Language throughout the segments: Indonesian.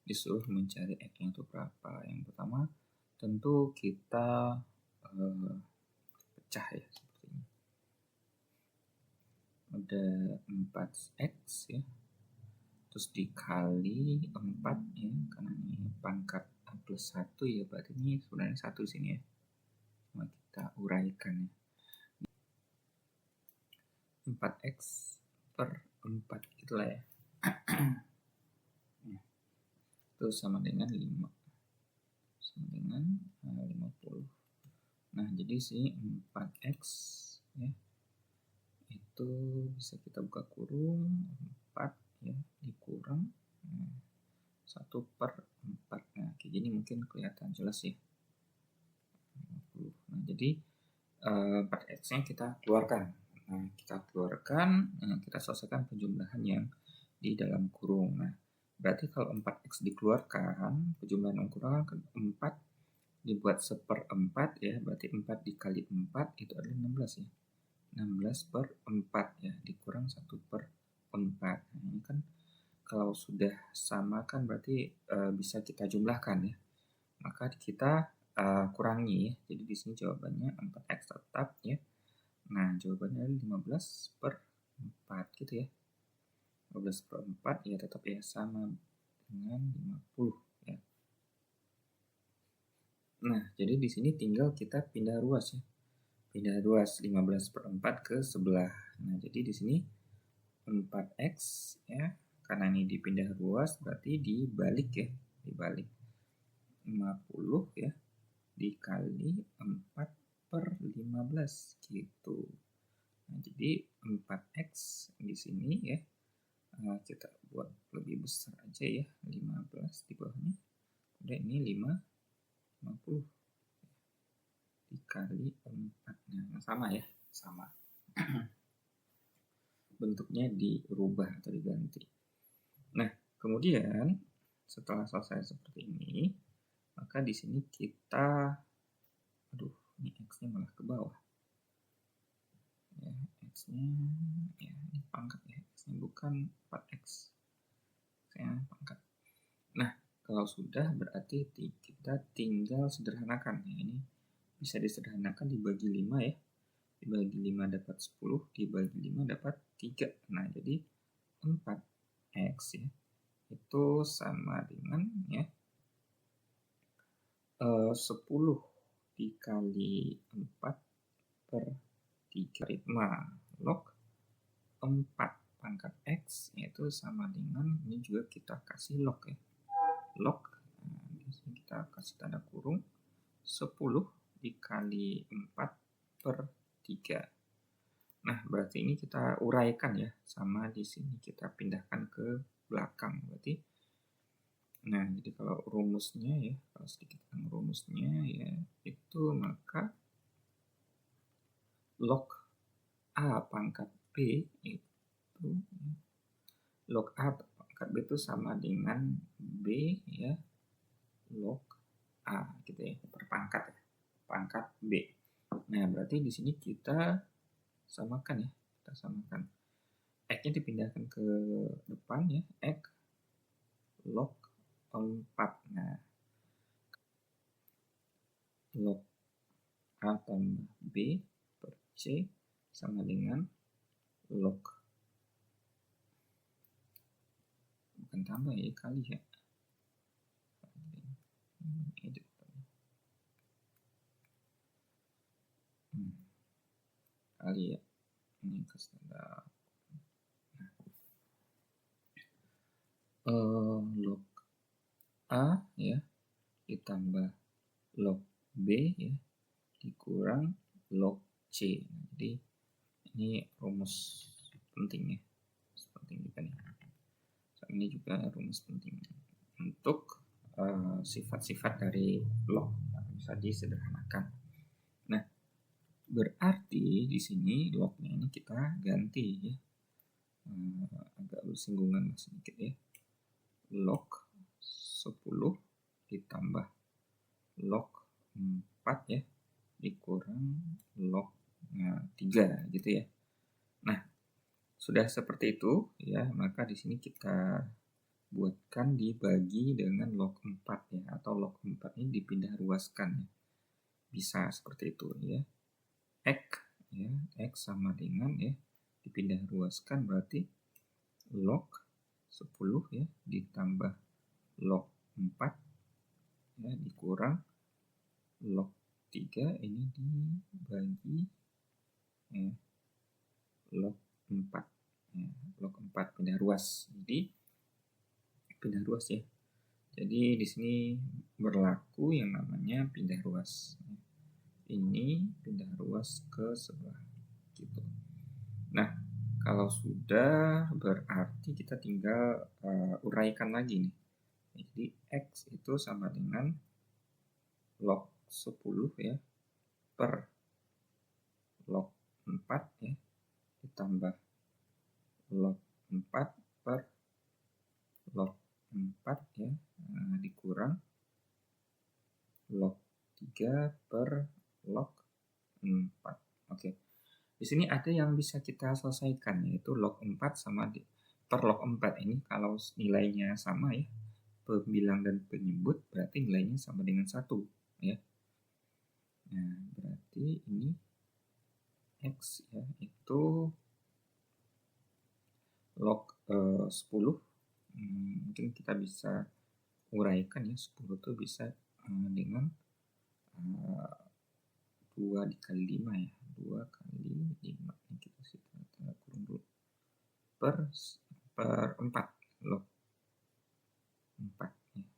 disuruh mencari X-nya itu berapa. Yang pertama tentu kita pecah ya, seperti ini. Ada 4X ya, terus dikali 4 ya, karena ini pangkat A plus 1 ya, berarti ini sebenarnya 1 sini ya. Cuma kita uraikan ya. 4X per 4 itulah ya. Itu sama dengan 5. Sama dengan 50. Nah, jadi sini 4X ya, itu bisa kita buka kurung 4 ya, dikurang 1 per 4. Nah, kayak gini mungkin kelihatan jelas ya. 50. Nah, jadi 4X-nya kita keluarkan. Nah, kita keluarkan, kita selesaikan penjumlahan yang di dalam kurung. Nah, berarti kalau 4X dikeluarkan, penjumlahan yang kurang kan 4 dibuat 1/4 ya, berarti 4 dikali 4 itu adalah 16 ya. 16 per 4 ya, dikurang 1 per 4. Nah, ini kan kalau sudah sama kan berarti bisa kita jumlahkan ya. Maka kita kurangi ya. Jadi di sini jawabannya 4X tetap ya. Nah, jawabannya adalah 15 per 4 gitu ya. 15 per 4 ya tetap ya sama dengan 50 ya. Nah, jadi di sini tinggal kita pindah ruas ya. Pindah ruas 15 per 4 ke sebelah. Nah, jadi di sini 4X ya, karena ini dipindah ruas berarti dibalik ya, dibalik 50 ya, dikali 4 per 15 gitu. Nah, jadi 4X di sini ya, kita buat lebih besar aja ya, 15 di bawahnya. Udah, ini 50 dikali 4. Nah, sama ya, sama. Bentuknya dirubah atau diganti. Nah, kemudian setelah selesai seperti ini, maka di sini kita, ini X-nya malah ke bawah. Ya, X-nya, ya ini pangkat ya, X-nya bukan 4X. X-nya pangkat. Nah, kalau sudah berarti kita tinggal sederhanakan. Ya, ini bisa disederhanakan dibagi 5 ya. Dibagi 5 dapat 10, dibagi 5 dapat 3. Nah, jadi 4X ya, itu sama dengan ya 10 dikali 4 per 3 log 4 pangkat X, yaitu sama dengan, ini juga kita kasih log ya, log, di sini kita kasih tanda kurung 10 dikali 4 per 3. Nah, berarti ini kita uraikan ya, sama di sini kita pindahkan ke belakang. Berarti, nah jadi kalau rumusnya ya, kalau sedikit rumusnya ya, itu maka log A pangkat B itu, log A pangkat B itu sama dengan B ya, log A gitu ya, per pangkat ya, pangkat B. Nah, berarti di sini kita samakan ya, kita samakan. X-nya dipindahkan ke depan ya, X log 4. Nah, log A tambah B per C sama dengan log, bukan tambah ya, kali ya. Kali ya, ini ke standar. Log A ya ditambah log B ya dikurang log C. Jadi ini rumus penting ya, penting juga nih. Ini juga rumus penting untuk sifat-sifat dari log bisa disederhanakan. Nah, berarti di sini lognya ini kita ganti ya, agak bersinggungan sedikit ya, log 10 ditambah log 4 ya dikurang log 3 gitu ya. Nah, sudah seperti itu ya, maka di sini kita buatkan dibagi dengan log 4 ya, atau log 4 ini dipindah ruaskan ya. Bisa seperti itu ya. X sama dengan ya, dipindah ruaskan berarti log 10 ya ditambah log 4 ya dikurang log 3 ini dibagi ya, log 4 ya, log 4 pindah ruas. Jadi pindah ruas ya. Jadi di sini berlaku yang namanya pindah ruas. Ini pindah ruas ke sebelah gitu. Nah, kalau sudah berarti kita tinggal uraikan lagi nih. Jadi X itu sama dengan log 10 ya per log 4 ya ditambah log 4 per log 4 ya dikurang log 3 per log 4. Oke. Di sini ada yang bisa kita selesaikan yaitu log 4 sama per log 4 ini kalau nilainya sama ya, pembilang dan penyebut berarti nilainya sama dengan 1 ya. Nah, berarti ini X ya itu log 10 mungkin kita bisa uraikan ya, 10 itu bisa dengan 2 dikali 5 ya, 2 kali 5 ini kita kurang dulu per 4 log 4 ya.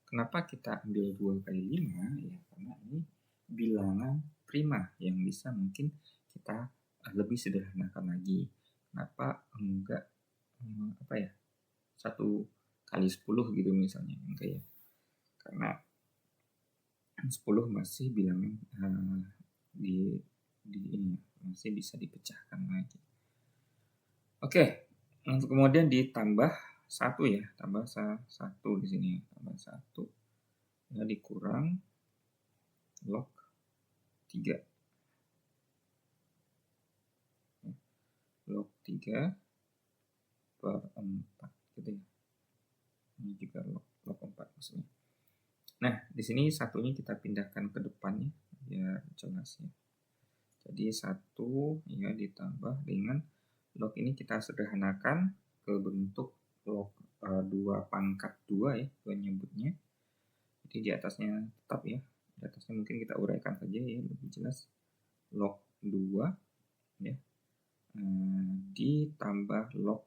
Kenapa kita ambil 2 kali 5 ya, karena ini bilangan prima yang bisa mungkin kita lebih sederhanakan lagi. Kenapa enggak 1 kali 10 gitu misalnya, enggak ya, karena 10 masih bilangan di ini masih bisa dipecahkan lagi. Oke, untuk kemudian ditambah 1 ya, tambah 1 di sini, tambah 1 ya dikurang log 3. Log 3 per 4 gitu ya. Ini juga log 4 maksudnya. Nah, di sini satunya kita pindahkan ke depan ya, biar jelas ya. Jadi 1 ya ditambah dengan log ini kita sederhanakan ke bentuk log 2 pangkat 2 ya, penyebutnya. Jadi di atasnya tetap ya, di atasnya mungkin kita uraikan saja ya, lebih jelas. Log 2 ya, ditambah log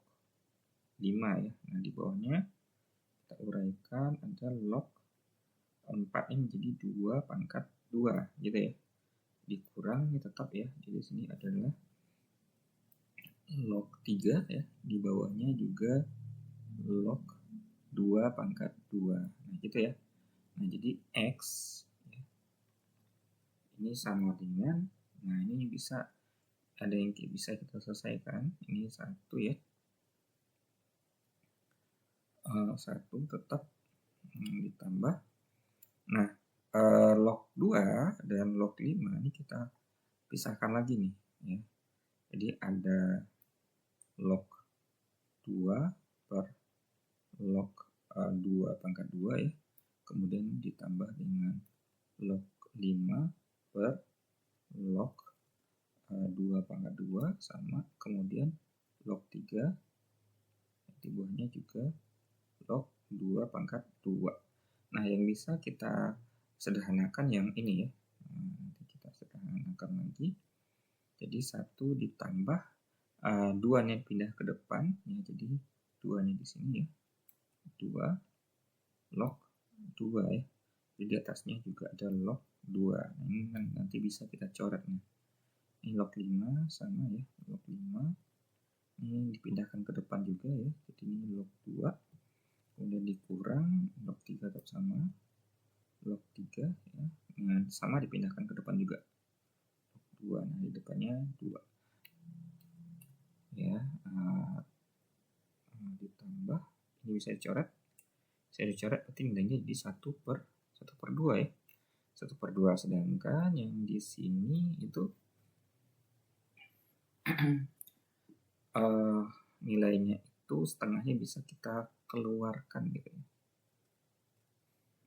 5 ya. Nah, di bawahnya kita uraikan ada log 4 ini menjadi 2 pangkat 2 gitu ya. Dikurang ini tetap ya. Jadi sini adalah log 3 ya. Di bawahnya juga log 2 pangkat 2. Nah, gitu ya. Nah, jadi X ya, ini sama dengan, nah ini bisa ada yang bisa kita selesaikan. Ini 1 ya. 1 tetap ditambah. Nah, log 2 dan log 5 ini kita pisahkan lagi nih ya. Jadi ada log 2 per log 2 pangkat 2 ya. Kemudian ditambah dengan log 5 per log 2 pangkat 2 sama kemudian log 3 di bawahnya juga log 2 pangkat 2. Nah, yang bisa kita sederhanakan yang ini ya. Nanti kita sederhanakan lagi. Jadi 1 ditambah 2-nya pindah ke depan ya, jadi 2-nya di sini ya. 2 log 2 ya. Jadi di atasnya juga ada log 2. Nah, ini nanti bisa kita coret nih. Ini log 5 sama ya, log 5. Ini dipindahkan ke depan juga ya. Jadi ini log 2. Kemudian dikurang log 3 tetap sama. Log 3 ya. Nah, sama dipindahkan ke depan juga. Log 2. Nah, di depannya 2. Ya, ditambah ini bisa dicoret. Saya dicoret berarti nilainya jadi 1 per 2 ya. 1 per 2, sedangkan yang di sini itu nilainya itu setengahnya bisa kita keluarkan gitu ya.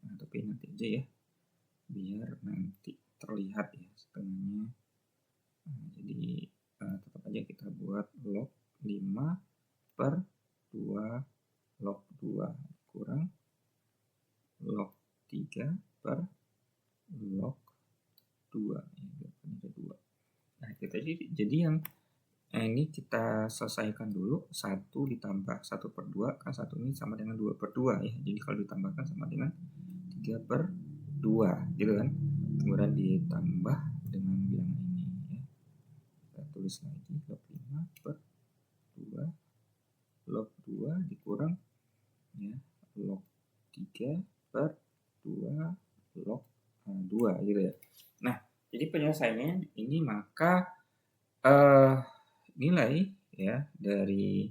Nah, tapi nanti aja ya, biar nanti terlihat ya setengahnya. Nah, jadi tetap aja kita buat log 5 per 2 log 2 kurang log 3 per log 2 ya, ada 2. Nah, kita jadi yang ini kita selesaikan dulu. 1 ditambah 1 per 2 kan 1 ini sama dengan 2 per 2 ya. Jadi kalau ditambahkan sama dengan 3 per 2 gitu kan. Kemudian ditambah dengan bilangan ini ya. Kita tulis lagi log 5 per 2 log 2 dikurang ya log 3 per 2 log 2 gitu ya. Nah, jadi penyelesaiannya ini maka nilai ya dari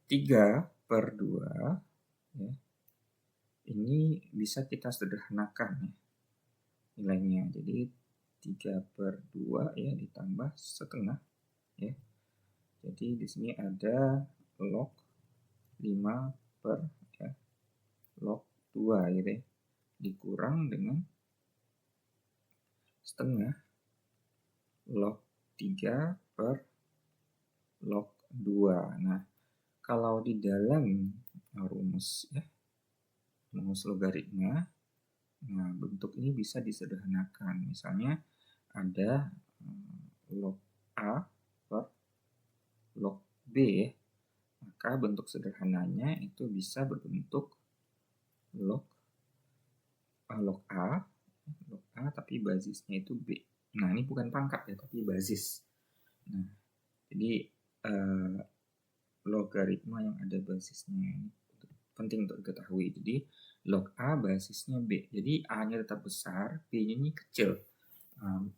3 per 2 ya, ini bisa kita sederhanakan ya nilainya. Jadi 3 per 2 ya ditambah setengah ya. Jadi di sini ada log 5 per ya, log 2 gitu ya. Dikurang dengan setengah log 3 per log 2. Nah, kalau di dalam rumus ya, rumus logaritma, nah bentuk ini bisa disederhanakan. Misalnya ada log A per log B ya. Maka bentuk sederhananya itu bisa berbentuk log A tapi basisnya itu B. Nah, ini bukan pangkat ya, tapi basis. Nah, jadi logaritma yang ada basisnya ini penting untuk diketahui. Jadi log A basisnya B. Jadi A-nya tetap besar, B-nya ini kecil.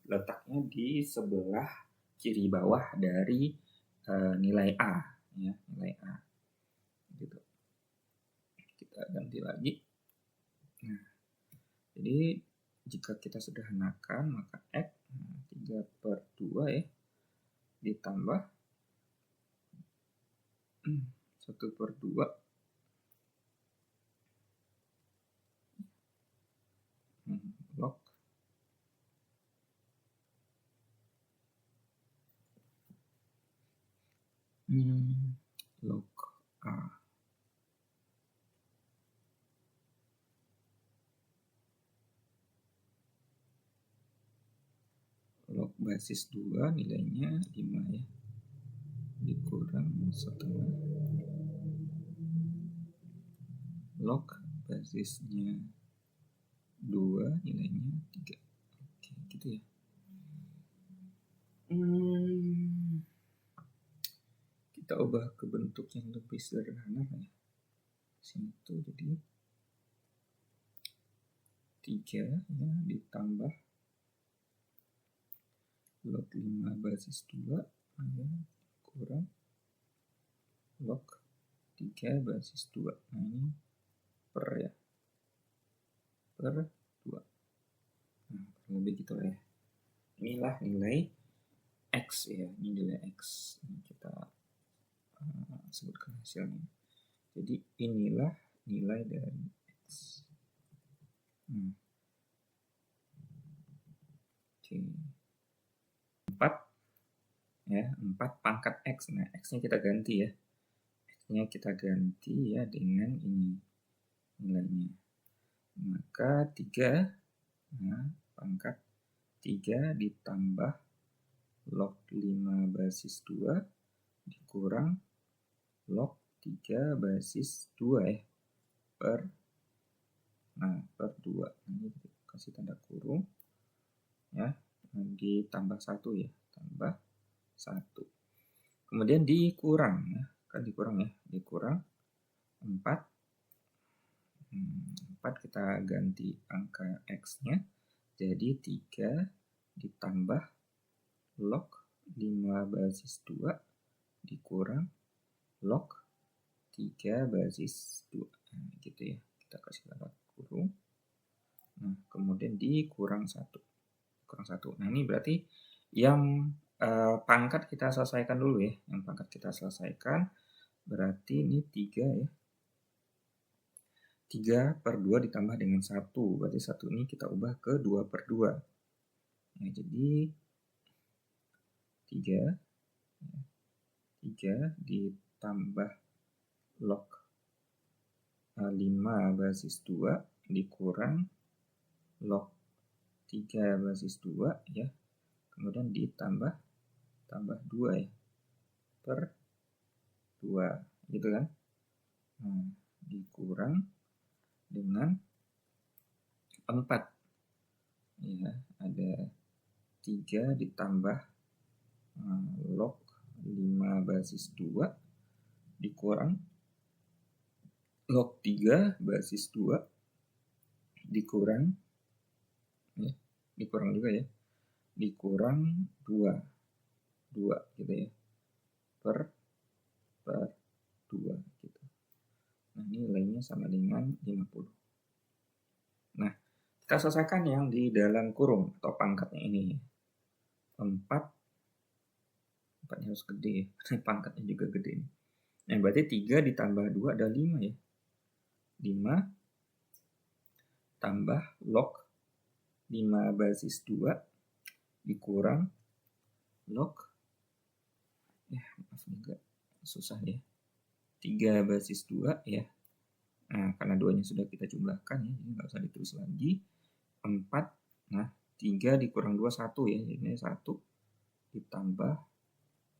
Letaknya di sebelah kiri bawah dari nilai A ya, nilai A. Gitu. Kita ganti lagi. Nah, jadi jika kita sederhanakan maka X 3 per 2 ya ditambah 1 per 2 log log A. Log basis 2 nilainya 5 ya. Dikurang setengah log basisnya 2 nilainya 3. Oke, gitu ya. Kita ubah ke bentuk yang lebih sederhana ya. Sini tuh jadi 3 ya ditambah log 5 basis 2 ya, kurang log 3 basis 2. Nah, ini per ya. Per 2. Nah, lebih gitu ya. Inilah nilai X ya. Ini nilai X. Ini kita sebutkan hasilnya. Jadi inilah nilai dari X. Oke. 4 ya, 4 pangkat X. Nah, X-nya kita ganti ya. X-nya kita ganti ya dengan ini nilainya. Maka 3 nah, pangkat 3 ditambah log 5 basis 2 dikurang log 3 basis 2 ya per 2. Ini kasih tanda kurung ya, ditambah 1 ya, tambah 1. Kemudian dikurang ya, kan dikurang ya, dikurang 4. 4 kita ganti angka X-nya jadi 3 ditambah log 5 basis 2 dikurang log 3 basis 2. Nah, gitu ya. Kita kasih tanda kurung. Nah, kemudian dikurang 1. Kurang 1. Nah, ini berarti yang pangkat kita selesaikan dulu ya. Yang pangkat kita selesaikan. Berarti ini 3 ya. 3 per 2 ditambah dengan 1. Berarti 1 ini kita ubah ke 2 per 2. Ya, jadi 3 ditambah log 5 basis 2 dikurang log 3 basis 2 ya. Kemudian ditambah 2 ya per 2 gitu kan. Nah, dikurang dengan 4 ya, ada 3 ditambah log 5 basis 2 dikurang log 3 basis 2 dikurang ya, dikurang juga ya, dikurang 2 gitu ya, per 2 gitu. Nah, ini nilainya sama dengan 50. Nah, kita selesaikan yang di dalam kurung atau pangkatnya ini. 4-nya harus gede ya, pangkatnya juga gede. Nah, berarti 3 ditambah 2 ada 5 ya. 5 tambah log 5 basis 2 dikurang log, maaf juga susah ya, 3 basis 2 ya. Nah, karena 2-nya sudah kita jumlahkan ya, jadi nggak usah ditulis lagi. 4, nah 3 dikurang 2, 1 ya, jadi 1 ditambah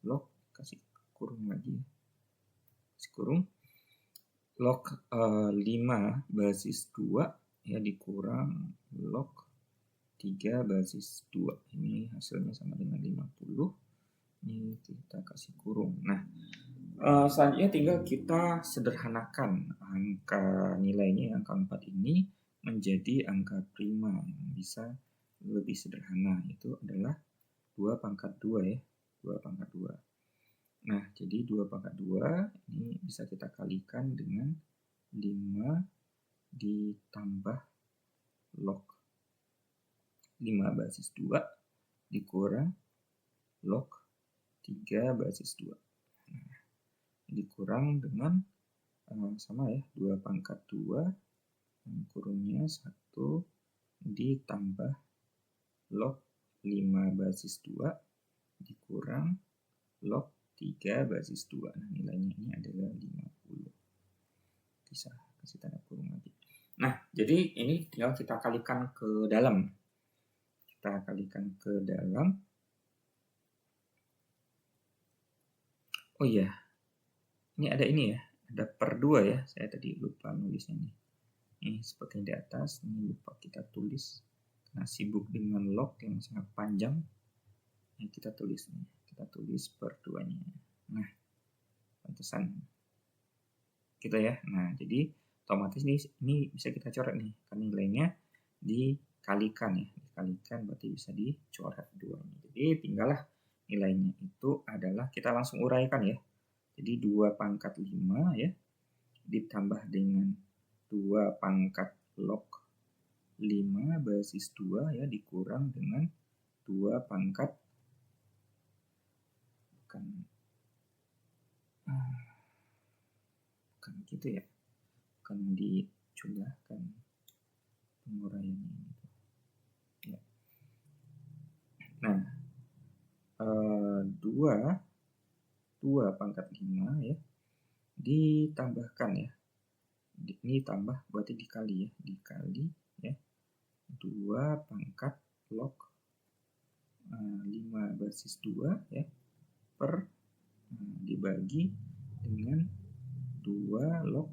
log, kasih kurung lagi ya, kasih kurung log 5 basis 2 ya dikurang log 3 basis 2. Ini hasilnya sama dengan 50. Ini kita kasih kurung. Nah, selanjutnya tinggal kita sederhanakan angka nilainya, angka 4 ini menjadi angka prima yang bisa lebih sederhana, itu adalah 2 pangkat 2 ya, 2 pangkat 2. Nah, jadi 2 pangkat 2 ini bisa kita kalikan dengan 5 ditambah log 5 basis 2 dikurang log 3 basis 2. Nah, dikurang dengan sama ya, 2 pangkat 2 kurungnya 1 ditambah log 5 basis 2 dikurang log 3 basis 2. Nah, nilainya ini adalah 50. Bisa kasih tanda kurung lagi. Nah, jadi ini tinggal kita kalikan ke dalam. Kita kalikan ke dalam. Oh iya, ini ada ini ya, ada per 2 ya, saya tadi lupa nulisnya nih. Ini seperti di atas, ini lupa kita tulis karena sibuk dengan log yang sangat panjang. Ini kita tulis nih, kita tulis per 2-nya. Nah, pantesan gitu ya. Nah, jadi otomatis ini bisa kita coret nih, karena nilainya dikalikan ya, dikalikan berarti bisa dicoret 2-nya. Jadi tinggallah nilainya itu adalah kita langsung uraikan ya. Jadi 2 pangkat 5 ya ditambah dengan 2 pangkat log 5 basis 2 ya dikurang dengan 2 pangkat bukan gitu ya, bukan dijumlahkan penguraiannya gitu. Ya. Nah, 2 pangkat 5 ya ditambahkan ya, ini tambah berarti dikali ya, dikali ya 2 pangkat log 5 basis 2 ya per dibagi dengan 2 log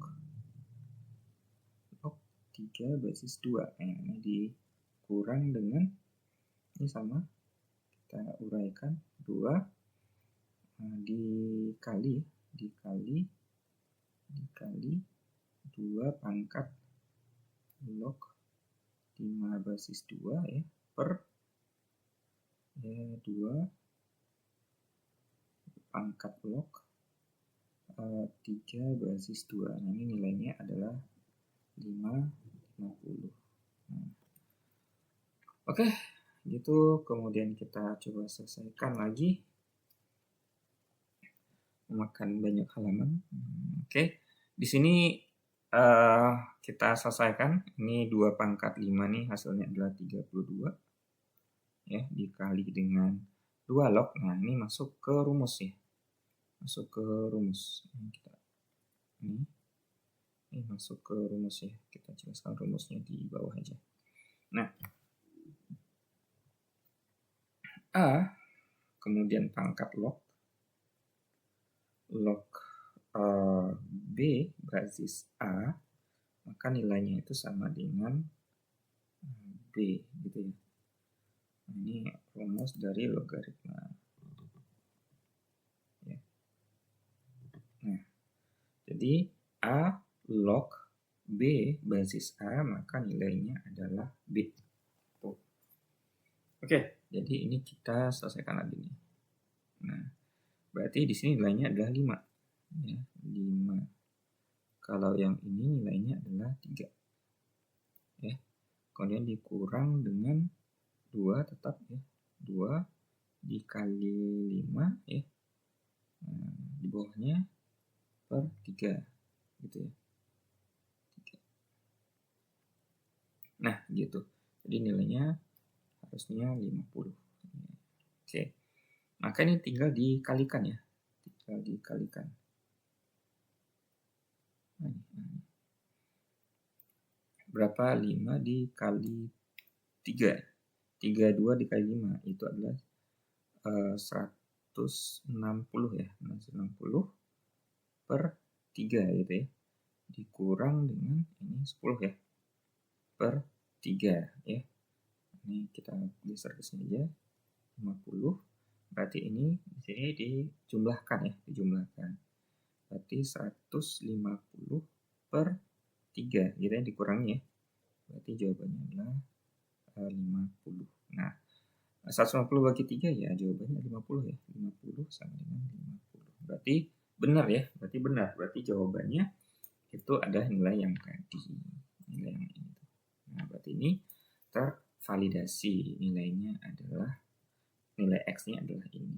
3 basis 2. Nah, ini dikurang dengan ini sama, kita uraikan 2 dikali 2 pangkat log 5 basis 2 ya per 2 pangkat log 3 basis 2. Nah, ini nilainya adalah 50. Nah, oke, gitu. Kemudian kita coba selesaikan lagi. memakan banyak halaman. Oke, di sini kita selesaikan. Ini 2 pangkat 5 nih hasilnya adalah 32 ya, dikali dengan 2 log. Nah, ini masuk ke rumus ya. Masuk ke rumus. Ini masuk ke rumus ya. Kita jelaskan rumusnya di bawah aja. Nah, A kemudian pangkat log B basis A, maka nilainya itu sama dengan B gitu ya. Ini rumus dari logaritma ya. Nah, jadi A log B basis A, maka nilainya adalah B. Oke, jadi ini kita selesaikan lagi nih. Nah, berarti di sini nilainya adalah 5 ya, 5. Kalau yang ini nilainya adalah 3 ya. Kemudian dikurang dengan 2 tetap ya. 2 dikali 5 ya. Nah, di bawahnya per 3 gitu ya. 3. Nah, gitu. Jadi nilainya harusnya 50. Oke. Maka ini tinggal dikalikan ya. Tinggal dikalikan. Berapa 5 dikali 3? 32 dikali 5 itu adalah 160 ya. 160 per 3 gitu ya. Dikurang dengan ini 10 ya. Per 3 ya. Ini kita geser ke sini aja. 50. Berarti ini di sini dijumlahkan ya, dijumlahkan. Berarti 150 per 3 gitu ya, dikurangi ya. Berarti jawabannya adalah 50. Nah, 150 bagi 3 ya jawabannya 50 ya. 50 sama dengan 50. Berarti benar ya, berarti benar. Berarti jawabannya itu ada nilai yang tadi, nilai yang ini. Nah, berarti ini tervalidasi, nilainya adalah, nilai X-nya adalah ini.